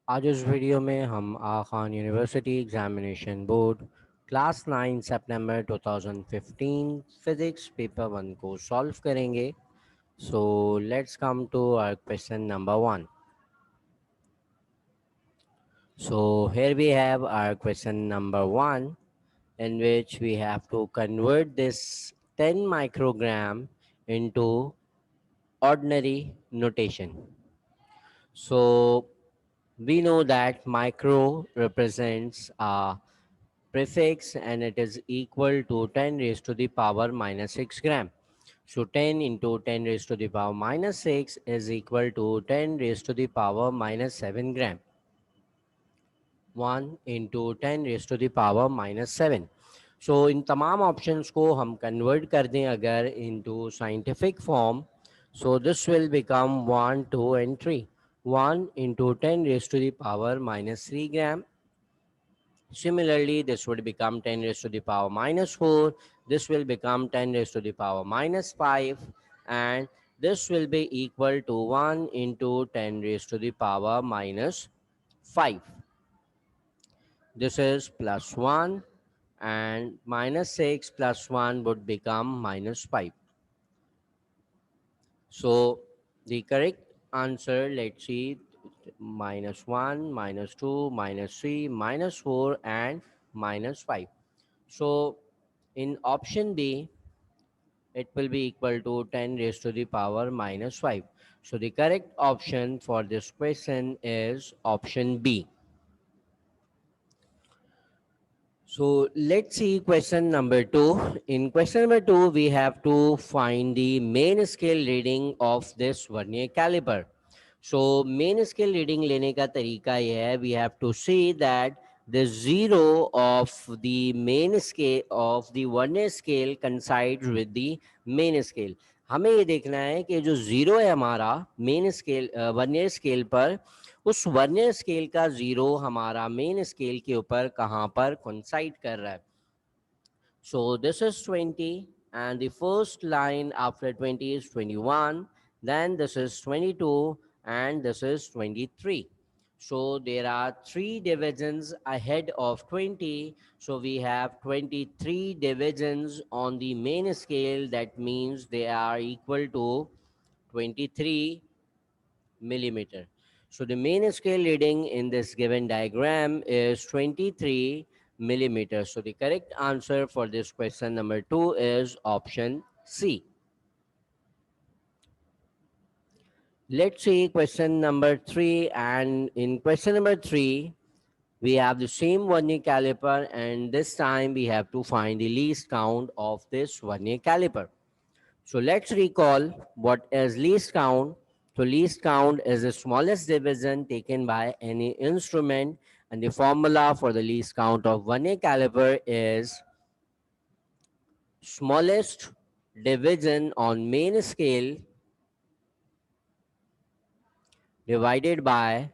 आज इस वीडियो में हम आखान यूनिवर्सिटी एग्जामिनेशन बोर्ड क्लास 9 सितंबर 2015 फिजिक्स पेपर 1 को सॉल्व करेंगे. So let's come to our question number 1. So here we have our question number 1, in which we have to convert this 10 microgram into ordinary notation. So we know that micro represents a prefix and it is equal to 10 raised to the power minus 6 gram. So 10 into 10 raised to the power minus 6 is equal to 10 raised to the power minus 7 gram. 1 into 10 raised to the power minus 7. So इन तमाम options को हम convert कर दें अगर into scientific form, so this will become 1, 2 and 3. 1 into 10 raised to the power minus 3 gram. Similarly, this would become 10 raised to the power minus 4. This will become 10 raised to the power minus 5. And this will be equal to 1 into 10 raised to the power minus 5. This is plus 1 and minus 6 plus 1 would become minus 5. So the correct answer, let's see, minus 1, minus 2, minus 3, minus 4 and minus 5. So in option B, it will be equal to 10 raised to the power minus 5. So the correct option for this question is option B. So let's see question number 2. In question number 2, we have to find the main scale reading of this vernier caliper. So main scale reading लेने का तरीका ये है, we have to see that the zero of the main scale of the vernier scale coincides with the main scale. हमें ये देखना है कि जो जीरो है हमारा मेन स्केल वर्नियर स्केल पर, उस वर्नियर स्केल का जीरो हमारा मेन स्केल के ऊपर कहाँ पर कोइंसाइड कर रहा है. So this is 20 and the first line after 20 is 21, then this is 22 and this is 23. So there are three divisions ahead of 20. So we have 23 divisions on the main scale. That means they are equal to 23 millimeter. So the main scale reading in this given diagram is 23 millimeters. So the correct answer for this question number 2 is option C. Let's see question number 3, and in question number 3 we have the same vernier caliper, and this time we have to find the least count of this vernier caliper. So let's recall what is least count. So least count is the smallest division taken by any instrument, and the formula for the least count of vernier caliper is smallest division on main scale divided by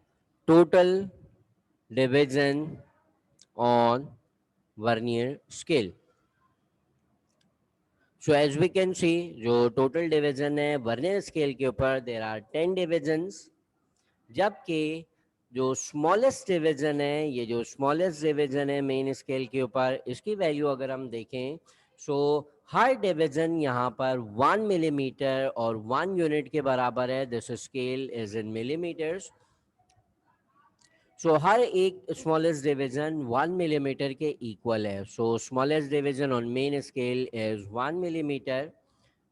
total division on vernier scale. So as we can see, जो total division है vernier scale के ऊपर, there are 10 divisions, जबकि जो smallest division है, ये जो smallest division है मेन स्केल के ऊपर, इसकी वैल्यू अगर हम देखें, सो हर डिवीजन यहाँ पर 1 मिलीमीटर और 1 यूनिट के बराबर है. This scale is in millimetres. So हर एक स्मॉलेस्ट डिवीजन 1 मिलीमीटर के इक्वल है. So smallest division on main scale is 1 millimetre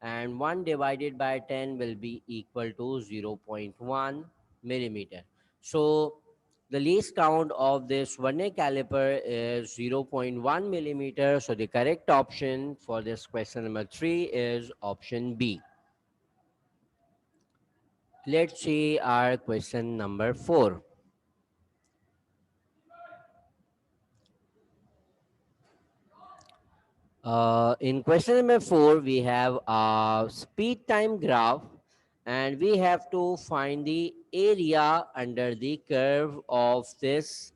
and 1 divided by 10 will be equal to 0.1 millimeter. So the least count of this vernier caliper is 0.1 millimeter. So the correct option for this question number 3 is option B. Let's see our question number 4. In question number 4, we have a speed time graph, and we have to find the area under the curve of this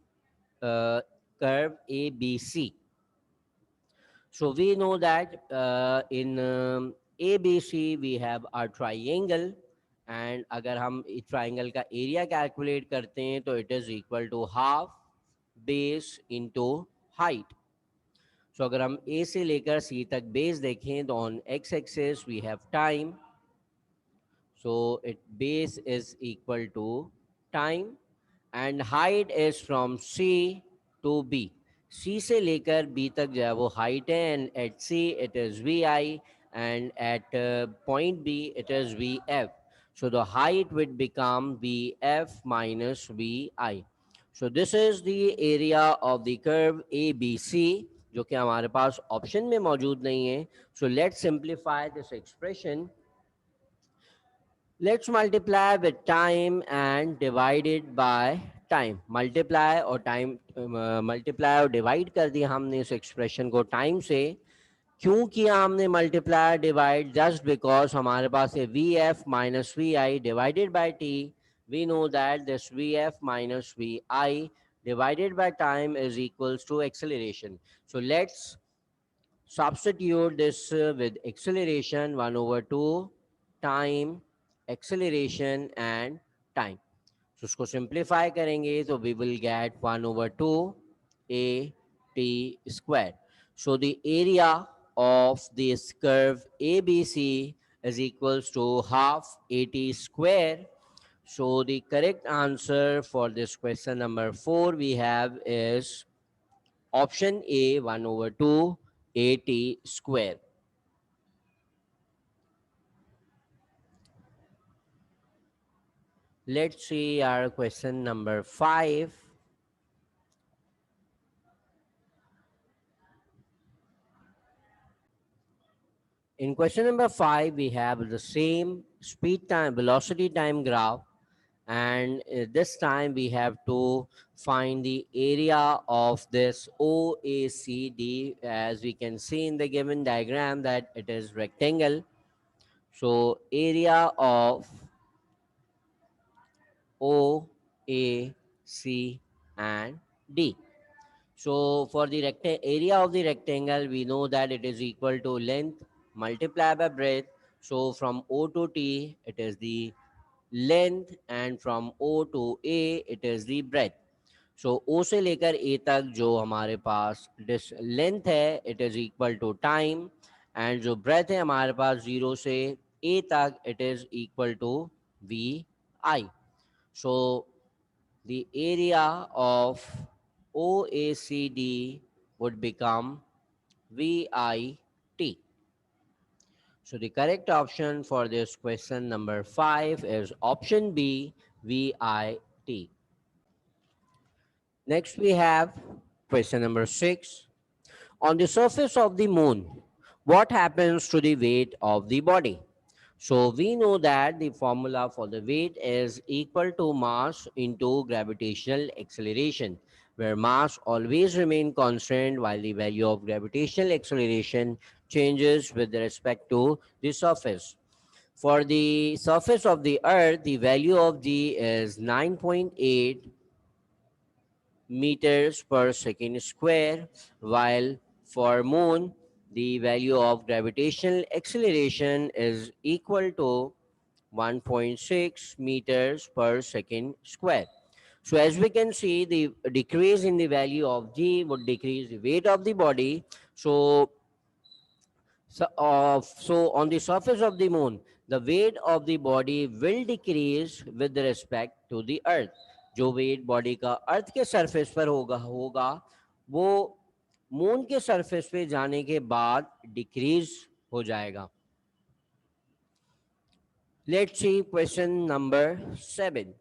curve ABC. So we know that in ABC we have a triangle, and अगर हम triangle का area calculate करते हैं तो it is equal to half base into height. So अगर हम ए से लेकर सी तक बेस देखें तो on x axis we have time. So it base is equal to time and height is from C to B. C से लेकर B तक जो है वो height है and at C it is VI and at point B it is VF. So the height would become VF minus VI. So this is the area of the curve ABC जो कि हमारे पास option में मौजूद नहीं है. So let's simplify this expression. Let's multiply with time and divide it by time. Multiply और time multiply और divide कर दिया हमने इस expression को time से. क्यों किया हमने multiply divide? Just because हमारे पास है vf minus vi divided by t. We know that this vf minus vi divided by time is equals to acceleration. So let's substitute this with acceleration 1 over 2 time acceleration and time. So उसको simplify करेंगे तो we will get 1 over 2 a t square. So the area of this curve ABC is equals to half at square. So the correct answer for this question number 4 we have is option A 1 over 2 at square. Let's see our question number 5. In question number 5, we have the same speed time, velocity time graph, and this time we have to find the area of this OACD. As we can see in the given diagram that it is rectangle. So area of O, A, C, and D. So for the area of the rectangle, we know that it is equal to length multiplied by breadth. So from O to T, it is the length, and from O to A, it is the breadth. So O से लेकर A तक जो हमारे पास length है, it is equal to time, and जो breadth है हमारे पास 0 से A तक, it is equal to VI. So the area of OACD would become VIT. So the correct option for this question number 5 is option B, VIT. Next we have question number 6. On the surface of the moon, what happens to the weight of the body? So we know that the formula for the weight is equal to mass into gravitational acceleration, where mass always remain constant while the value of gravitational acceleration changes with respect to the surface. For the surface of the earth, the value of G is 9.8 meters per second square, while for moon the value of gravitational acceleration is equal to 1.6 meters per second square. So as we can see, the decrease in the value of G would decrease the weight of the body. So on the surface of the moon, the weight of the body will decrease with respect to the earth. जो weight body का अर्थ के surface पर होगा होगा वो moon के surface पे जाने के बाद डिक्रीज हो जाएगा. Let's see question number 7.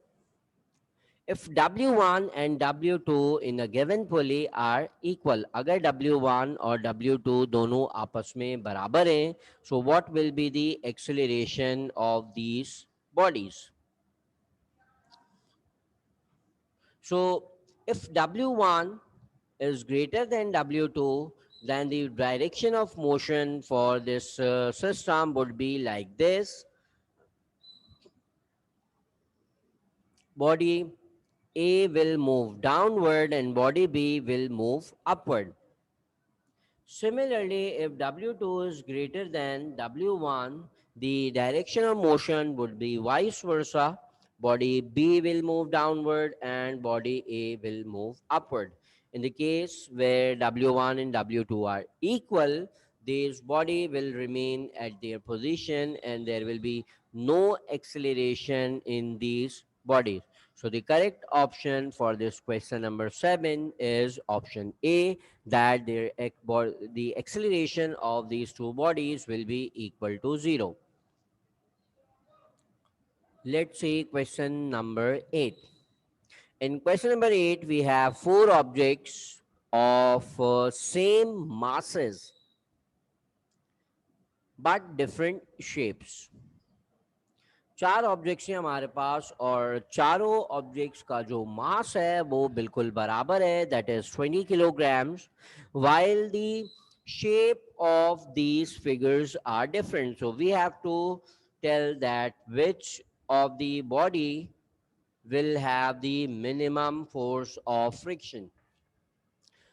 If W1 and W2 in a given pulley are equal, अगर W1 और W2 दोनों आपस में बराबर हैं, so what will be the acceleration of these bodies? So if W1 is greater than W2, then the direction of motion for this system would be like this. Body A will move downward and body B will move upward. Similarly, if W2 is greater than W1, The direction of motion would be vice versa. Body B will move downward and body A will move upward. In the case where W1 and W2 are equal, this body will remain at their position and there will be no acceleration in these bodies. So the correct option for this question number 7 is option A, that the acceleration of these two bodies will be equal to 0. Let's see question number 8. In question number 8, we have four objects of same masses but different shapes. चार objects हैं हमारे पास और चारों objects का जो मास है वो बिल्कुल बराबर है, that is 20 kilograms, while the shape of these figures are different. So we have to tell that which of the body will have the minimum force of friction.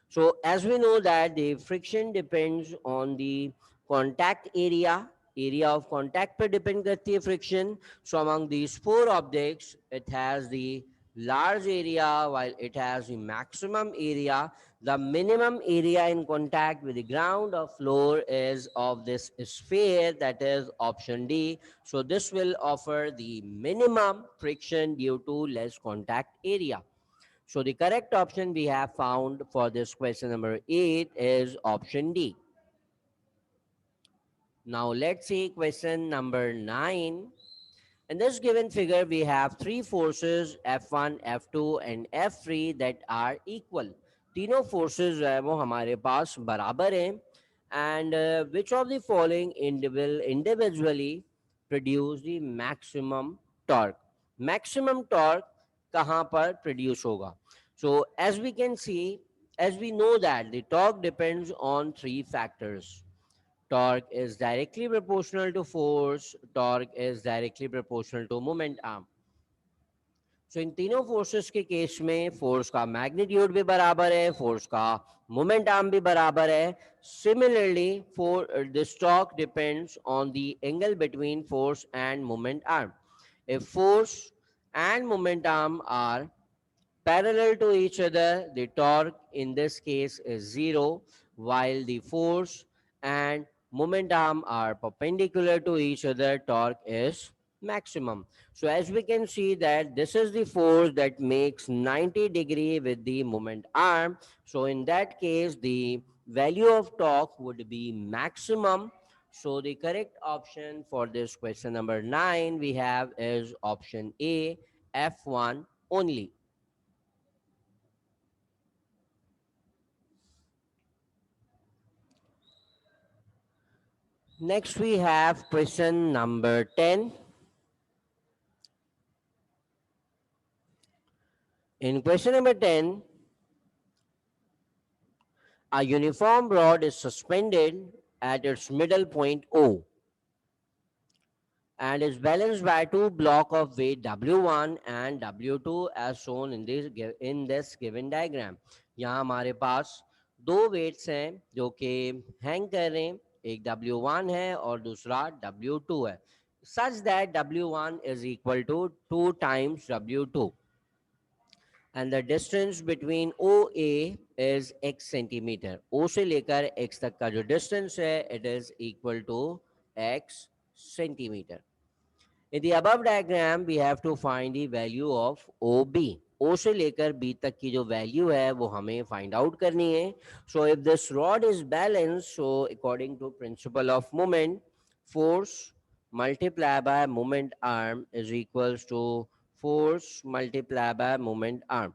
So as we know that the friction depends on the contact area, area of contact पर depend करती है friction. So among these four objects, it has the large area while it has the maximum area. The minimum area in contact with the ground or floor is of this sphere, that is option D. So this will offer the minimum friction due to less contact area. So the correct option we have found for this question number 8 is option D. Now let's see question number 9. In this given figure, we have three forces F1, F2 and F3 that are equal. तीनों forces जो है वो हमारे पास बराबर हैं. And which of the following will individually produce the maximum torque? Maximum torque कहाँ पर produce होगा? So as we can see, as we know that the torque depends on three factors. Torque is directly proportional to force, torque is directly proportional to moment arm. So इन तीनों forces के case में force का magnitude भी बराबर है, force का moment arm भी बराबर है. Similarly, for this torque depends on the angle between force and moment arm. If force and moment arm are parallel to each other, the torque in this case is 0, while the force and moment arm are perpendicular to each other, torque is maximum. So as we can see that this is the force that makes 90-degree with the moment arm. So in that case, the value of torque would be maximum. So the correct option for this question number 9 we have is option A, F1 only. Next, we have question number 10. In question number 10, a uniform rod is suspended at its middle point O and is balanced by two blocks of weight W1 and W2 as shown in this given diagram. यहाँ हमारे पास दो weights हैं जो कि hang कर रहे हैं, एक W1 है और दूसरा W2 है, such that W1 is equal to 2 times W2 and the distance between OA is x centimeter. O से लेकर x तक का जो distance है, it is equal to x centimeter. In the above diagram, we have to find the value of OB. O से लेकर B तक की जो value है वो हमें find out करनी है. So if this rod is balanced, so according to principle of moment, force multiplied by moment arm is equals to force multiplied by moment arm.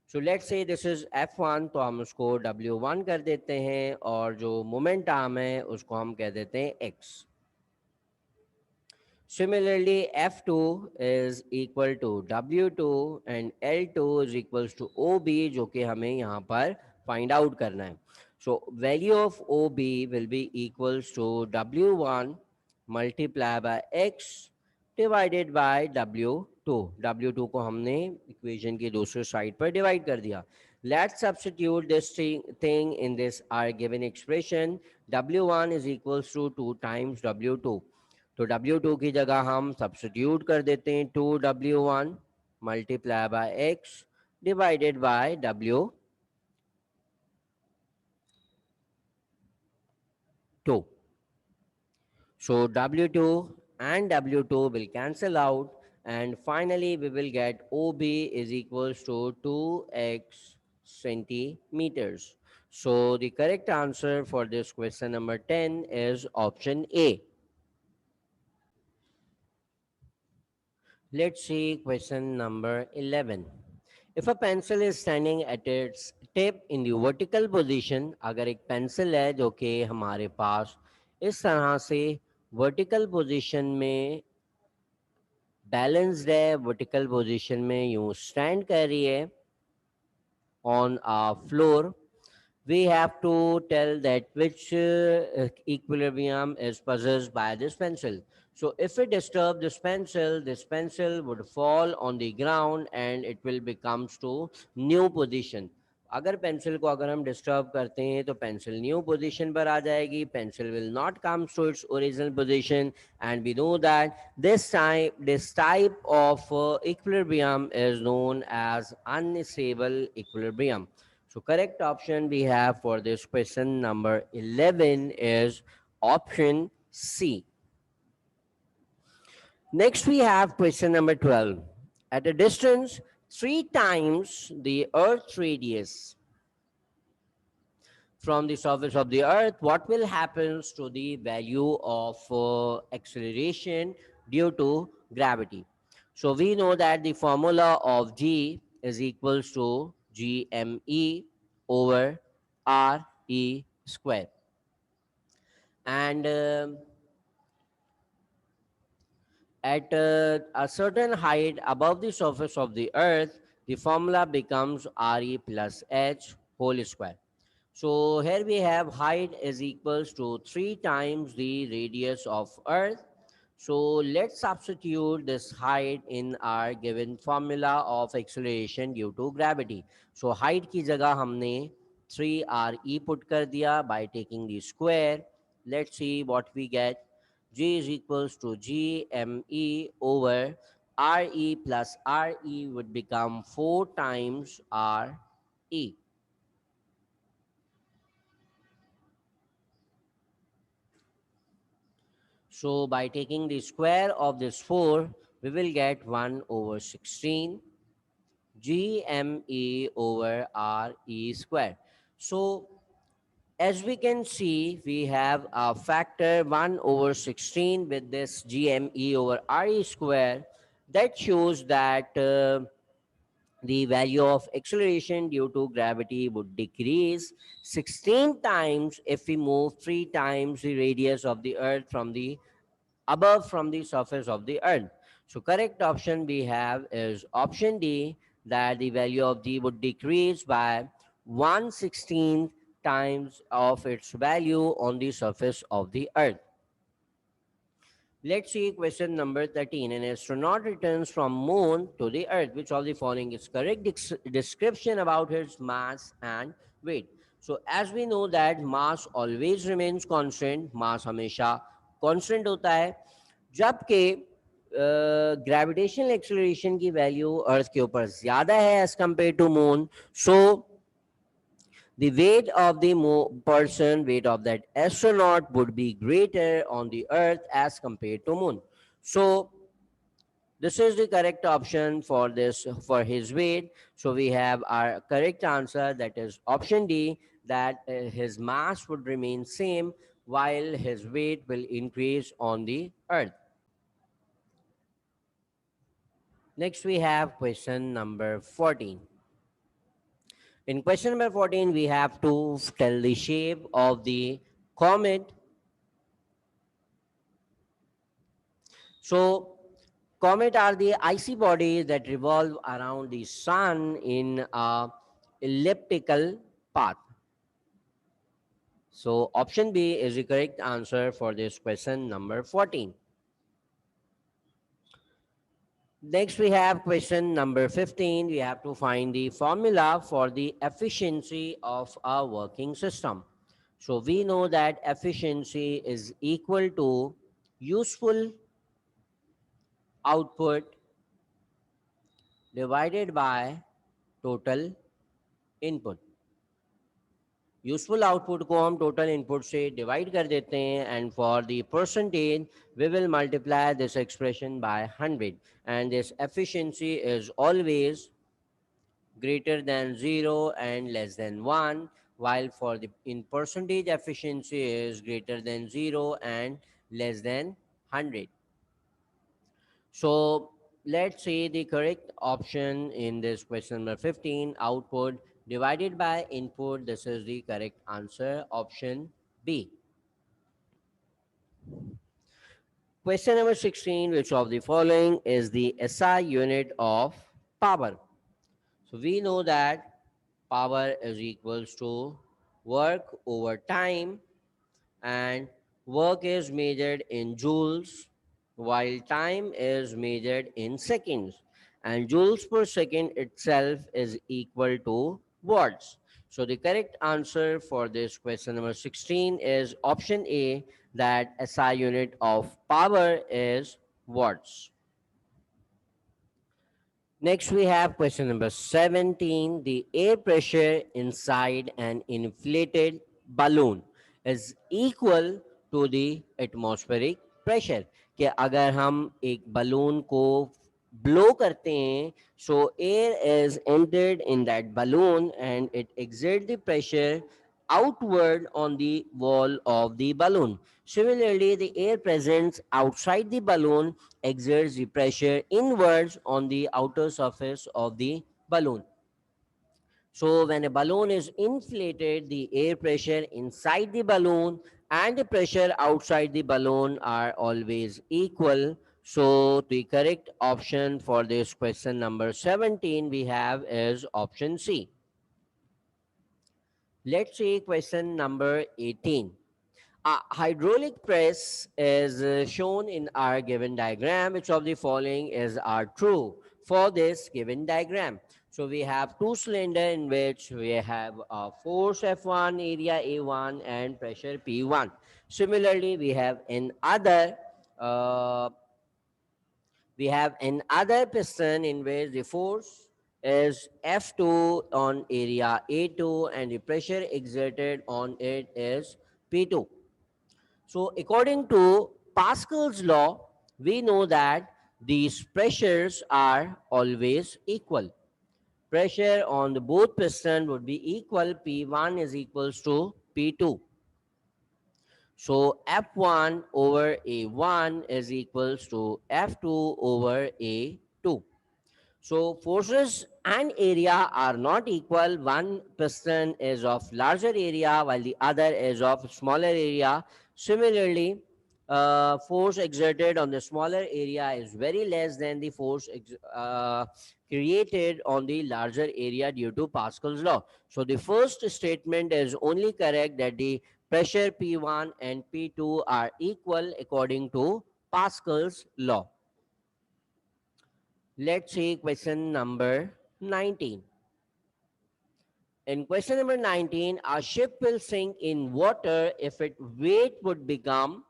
So let's say this is F1, तो हम उसको W1 कर देते हैं और जो moment arm है उसको हम कह देते हैं X. Similarly, F2 is equal to W2 and L2 is equals to OB, जो कि हमें यहाँ पर find out करना है. So value of OB will be equals to W1 multiplied by X divided by W2. W2 को हमने equation की दूसरे side पर divide कर दिया. Let's substitute this thing in this our given expression. W1 is equals to 2 times W2. तो W2 की जगह हम सब्स्टिट्यूट कर देते हैं 2W1 multiply by x divided by W2. So W2 and W2 will cancel out, and finally we will get OB is equals to 2x centimeters. So the correct answer for this question number 10 is option A. Let's see question number 11. If a pencil is standing at its tip in the vertical position, अगर एक pencil है जो कि हमारे पास इस तरह से vertical position में बैलेंस्ड है, वर्टिकल पोजीशन में यूं स्टैंड कर रही है on a floor, we have to tell that which equilibrium is possessed by this pencil. So if we disturb this pencil would fall on the ground and it will becomes to new position. अगर pencil को अगर हम disturb करते हैं तो pencil new position पर आ जाएगी, pencil will not come to its original position, and we know that this type of equilibrium is known as unstable equilibrium. So correct option we have for this question number 11 is option C. Next we have question number 12. At a distance 3 times the earth's radius from the surface of the earth, what will happen to the value of acceleration due to gravity? So we know that the formula of G is equals to gme over re square, and at a certain height above the surface of the earth, the formula becomes re plus h whole square. So here we have height is equals to 3 times the radius of earth. So let's substitute this height in our given formula of acceleration due to gravity. So height की जगह हमने 3re put कर दिया by taking the square. Let's see what we get. G is equals to gme over re plus re would become 4 times re. So by taking the square of this 4, we will get 1 over 16 gme over re square. So as we can see, we have a factor 1 over 16 with this gme over re square. That shows that the value of acceleration due to gravity would decrease 16 times if we move 3 times the radius of the earth from the above from the surface of the earth. So correct option we have is option D, that the value of G would decrease by 1/16 times of its value on the surface of the earth. Let's see question number 13. An astronaut returns from moon to the earth. Which of the following is correct description about his mass and weight? So as we know that mass always remains constant, mass हमेशा constant होता है, जबकि gravitational acceleration की value earth के ऊपर ज्यादा है as compare to moon. So the weight of the weight of that astronaut would be greater on the earth as compared to moon. So this is the correct option for this for his weight. So we have our correct answer, that is option D, that his mass would remain same while his weight will increase on the earth. Next we have question number 14. In question number 14, we have to tell the shape of the comet. So, comet are the icy bodies that revolve around the sun in a elliptical path. So, option B is the correct answer for this question number 14. Next, we have question number 15. We have to find the formula for the efficiency of a working system. So we know that efficiency is equal to useful output divided by total input. Useful output को हम total input से divide कर देते हैं and for the percentage we will multiply this expression by 100 and this efficiency is always greater than 0 and less than 1, while for the in percentage efficiency is greater than 0 and less than 100. So let's see the correct option in this question number 15, output divided by input. This is the correct answer, option B. Question number 16, which of the following is the SI unit of power? So we know that power is equals to work over time, and work is measured in joules while time is measured in seconds, and joules per second itself is equal to watts. So the correct answer for this question number 16 is option A, that SI unit of power is watts. Next, we have question number 17. The air pressure inside an inflated balloon is equal to the atmospheric pressure. कि अगर हम एक balloon को blow करते हैं, so air is entered in that balloon and it exerts the pressure outward on the wall of the balloon. Similarly, the air present outside the balloon exerts the pressure inwards on the outer surface of the balloon. So, when a balloon is inflated, the air pressure inside the balloon and the pressure outside the balloon are always equal. So, the correct option for this question number 17 we have is option C. Let's see question number 18. A hydraulic press is shown in our given diagram. Which of the following is are true for this given diagram? So we have two cylinder in which we have a force F1, area A1, and pressure P1. Similarly, uh, we have another piston in which the force is F2 on area A2 and the pressure exerted on it is P2. So, according to Pascal's law, we know that these pressures are always equal. Pressure on the both piston would be equal. P1 is equals to P2. So, F1 over A1 is equals to F2 over A2. So forces and area are not equal. One piston is of larger area while the other is of smaller area. Similarly, force exerted on the smaller area is very less than the force created on the larger area due to Pascal's law. So the first statement is only correct, that the pressure P1 and P2 are equal according to Pascal's law. Let's see question number 19. In question number 19, a ship will sink in water if its weight would become,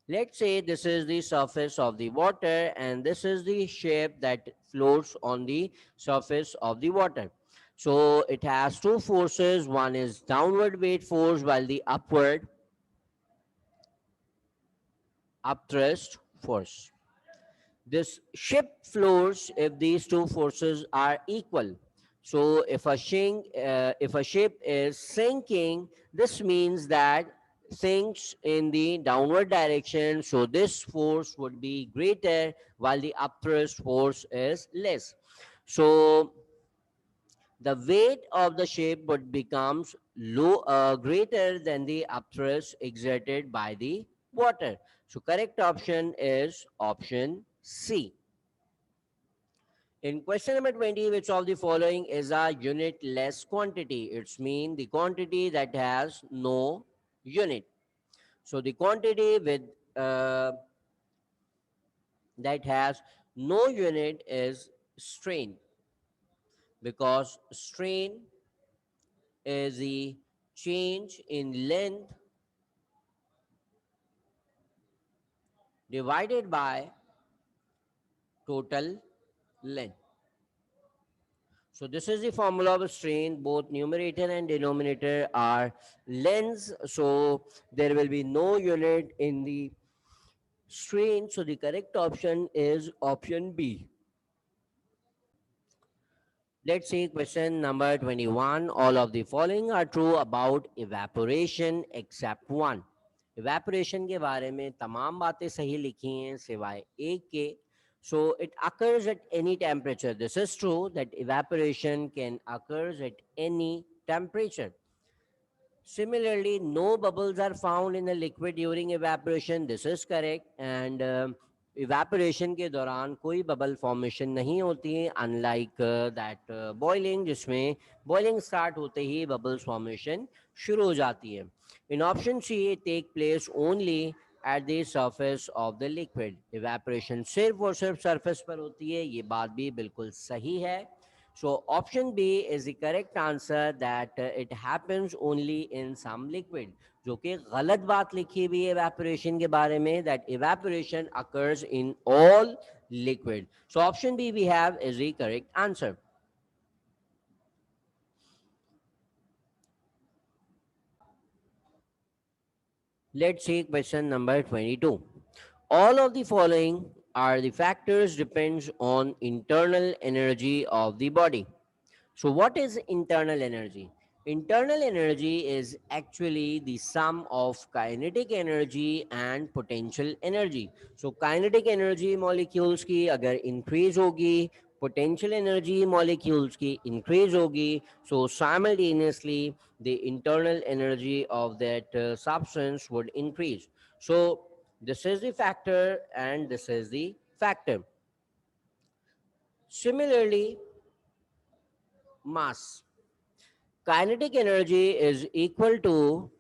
let's say this is the surface of the water and this is the ship that floats on the surface of the water. So it has two forces. One is downward weight force while the upward upthrust force. This ship floats if these two forces are equal. So if a ship is sinking, this means that sinks in the downward direction. So this force would be greater while the upthrust force is less. So the weight of the ship would becomes greater than the upthrust exerted by the water. So correct option is option C. In question number 20, which of the following is a unitless quantity? It's mean the quantity that has no unit. So the quantity with uh, that has no unit is strain, because strain is the change in length divided by total length. So this is the formula of strain. Both numerator and denominator are lengths. So there will be no unit in the strain. So the correct option is option B. Let's see question number 21. All of the following are true about evaporation except one. Evaporation के बारे में तमाम बातें सही लिखी हैं सिवाय एक के. So it occurs at any temperature. This is true that evaporation can occurs at any temperature. Similarly, no bubbles are found in a liquid during evaporation. This is correct. And evaporation के दौरान कोई bubble formation नहीं होती है, unlike that boiling, जिसमें boiling start होते ही bubbles formation शुरू हो जाती है. In option C, it take place only at the surface of the liquid. Evaporation सिर्फ और सिर्फ surface पर होती है, ये बात भी बिल्कुल सही है. So option B is the correct answer that it happens only in some liquid. जो कि गलत बात लिखी हुई है evaporation के बारे में, that evaporation occurs in all liquid. So option B we have is the correct answer. Let's see question number 22. All of the following are the factors depends on internal energy of the body. So, what is internal energy? Internal energy is actually the sum of kinetic energy and potential energy. So, kinetic energy molecules की अगर increase होगी, potential energy molecules की increase होगी, so simultaneously the internal energy of that substance would increase. So, this is the factor and this is the factor. Similarly, mass. Kinetic energy is equal to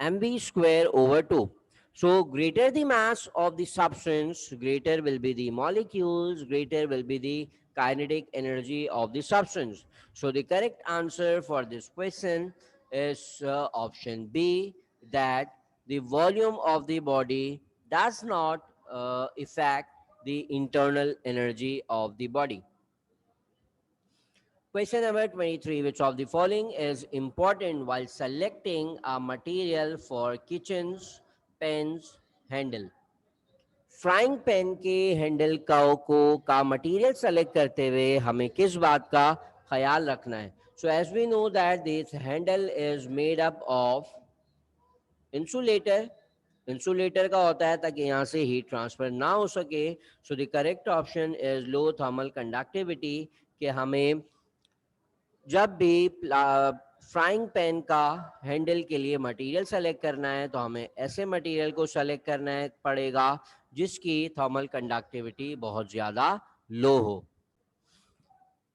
mv square over 2. So greater the mass of the substance, greater will be the molecules, greater will be the kinetic energy of the substance. So the correct answer for this question is option B, that the volume of the body does not affect the internal energy of the body. Question number 23. Which of the following is important while selecting a material for kitchen's pen's handle? Frying pan के handle का material select करते हुए हमें किस बात का ख्याल रखना है? So as we know that this handle is made up of insulator. Insulator का होता है ताकि यहाँ से हीट ट्रांसफर ना हो सके. सो the correct option is low thermal conductivity. कि हमें जब भी फ्राइंग पैन का हैंडल के लिए मटेरियल सेलेक्ट करना है तो हमें ऐसे मटेरियल को सेलेक्ट करना है पड़ेगा जिसकी थर्मल कंडक्टिविटी बहुत ज़्यादा लो हो.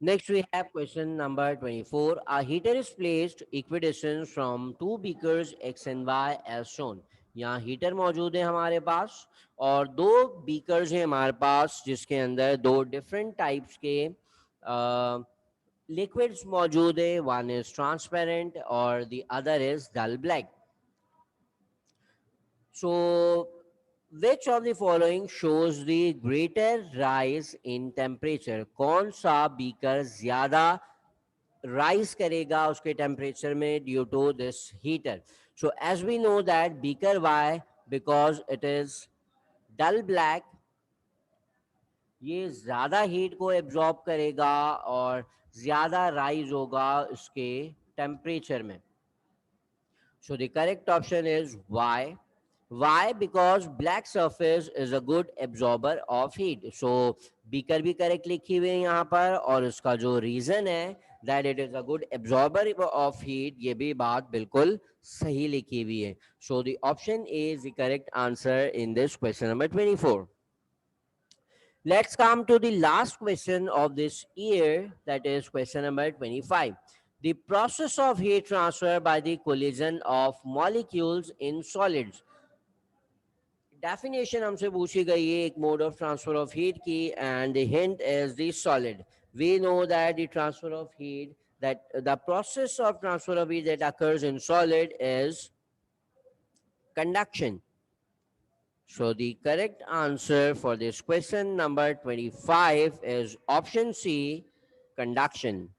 Next we have question number 24. A heater is placed equidistant from two beakers X and Y as shown. यहाँ हीटर मौजूद है हमारे पास और दो बीकर्स हैं हमारे पास जिसके अंदर दो डिफरेंट टाइप्स के liquids मौजूद है. One is transparent और the other is dull black. So which of the following shows the greater rise in temperature? कौन सा बीकर ज्यादा rise करेगा उसके temperature में due to this heater? So as we know that beaker Y, because it is dull black, ये ज्यादा heat को absorb करेगा और ज्यादा राइज होगा इसके टेम्परेचर में. So the correct option is Y. Why? Because black surface is a good absorber of heat. So beaker भी करेक्ट लिखी हुई है यहाँ पर और इसका जो रीजन है that it is a good absorber of heat, ये भी बात बिल्कुल सही लिखी हुई है. So the option A is the correct answer in this question number 24. Let's come to the last question of this year, that is question number 25. The process of heat transfer by the collision of molecules in solids. Definition हमसे पूछी गई है एक mode of transfer of heat की, and the hint is the solid. We know that the transfer of heat, that the process of transfer of heat that occurs in solid is conduction. So the correct answer for this question number 25 is option C, conduction.